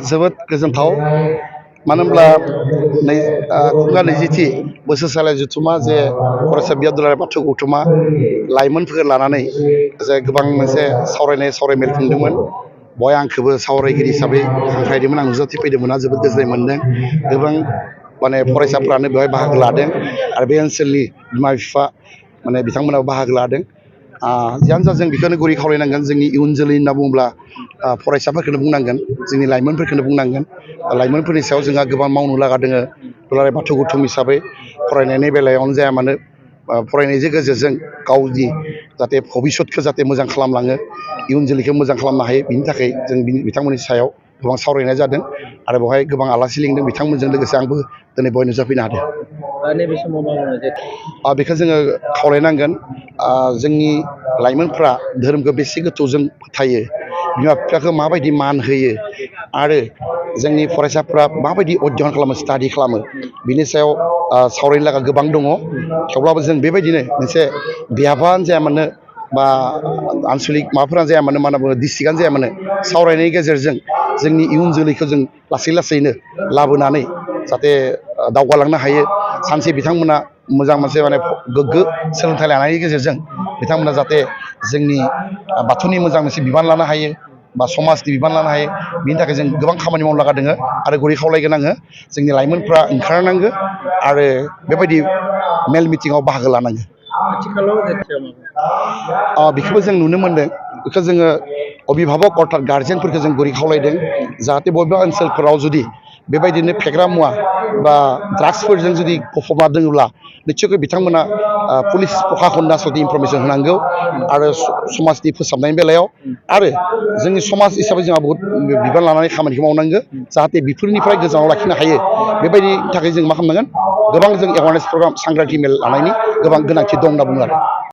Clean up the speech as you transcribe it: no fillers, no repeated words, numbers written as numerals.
जोबोद गोजोनथाव मानो होनब्ला खुंगा 20थि बोसोरसालि जथुमा जे फरायसा बिफान दुलाराय बाथौ गौथुमा लाइमोनफोरखौ लानानै जे गोबां मोनसे सावरायमेल खुंदोंमोन। बेवहाय आंखौबो सावरायगिरि हिसाबै हांख्रायदोंमोन। आं नुजाथिफैदोंमोन जोबोद गोजोननाय मोनदों। गोबां फरायसाफ्रानो बेवहाय बाहागो लादों आरो बे ओनसोलनि बिमा बिफा बिथांमोनाबो बाहागो लादों। जियानो जा जों बेखौनो गुरै खावलायनांगोन। जोंनि इयुन जोलै होनना बुङोब्ला फरायसाफोरखौनो बुंनांगोन, जोंनि लाइमोनफोरखौनो बुंनांगोन। लाइमोनफोरनि सायाव जोंहा गोबां मावनो लागा दङ। दुलाराय बाथौ गौथुम हिसाबै फरायनायनि बेलायावनो जाया मानो फरायनायनि गेजेरजों गावनि जाहाथे भबिसतखौ जाहाथे मोजां खालामलाङो, इयुन जोलैखौ मोजां खालामनो हायो, बिनि थाखाय जों बिथांमोननि सायाव गोबां सावरायनाय जादों आरो बेवहाय गोबां आलासि लिंदों। बिथांमोनजों लोगोसे आंबो दिनै बेवहाय नुजाफैनो हादों। नैबे समाव मा बुंनो जायो? बेखौ जोङो खावलायनांगोन। जोंनि लाइमोनफ्रा धोरोमखौ बेसे गोथौजों फोथायो, बिमा बिफाखौ माबायदि मान होयो आरो जोंनि फरायसाफ्रा माबायदि अध्ययन खालामो, स्टाडि खालामो, बिनि सायाव सावरायनो लागा गोबां दङ। थेवब्लाबो जों बेबायदिनो मोनसे बियाबानो जाया मानो बा आनसलिक माबाफोरानो जाया मानो, मा होनना बुङो, डिस्ट्रिक्टआनो जाया मानो, सावरायनायनि गेजेरजों जोंनि इयुन जोलैखौ जों लासैनो लाबोनानै जाहाथे दावगालांनो हायो। सानसे बिथांमोना मोजां मोनसे गोग्गो सोलोंथाइ लानायनि गेजेरजों बिथांमोना जाहाथे जोंनि बाथौनि मोजां मोनसे बिबान लानो हायो बा समाजनि बिबान लानो हायो। बिनि थाखाय जों गोबां खामानि मावनो लागा दङ आरो गुरै खावलायगोन आङो, जोंनि लाइमोनफ्रा ओंखारनांगौ आरो बेबायदि मेल मिटिङाव बाहागो लानांगौ। आथिखालाव बेखौबो जों नुनो मोनदों। बेखौ जोङो अभिभाबक अर्थात गार्जेनफोरखौ जों गुरै खावलायदों जाहाथे बबेबा ओनसोलफोराव जुदि बेबायदिनो फेग्रा मुवा बा ड्राग्सफोरजों जुदि गफबना दङब्ला निस्सयकै बिथांमोना पुलिस प्रखाखननो आसलथे इनफरमेसन होनांगौ आरो समाजनि फोसाबनायनि बेलायाव आरो जोंनि समाज हिसाबै जोंहा बहुद बिबान लानानै खामानिखौ मावनांगौ जाहाथे बेफोरनिफ्राय गोजानाव लाखिनो हायो। बेबायदि थाखाय जों मा खालामनांगोन, गोबां जों एवारनेस प्रग्राम, सांग्रांथि मेल लानायनि गोबां गोनांथि दं होनना बुङो आरो।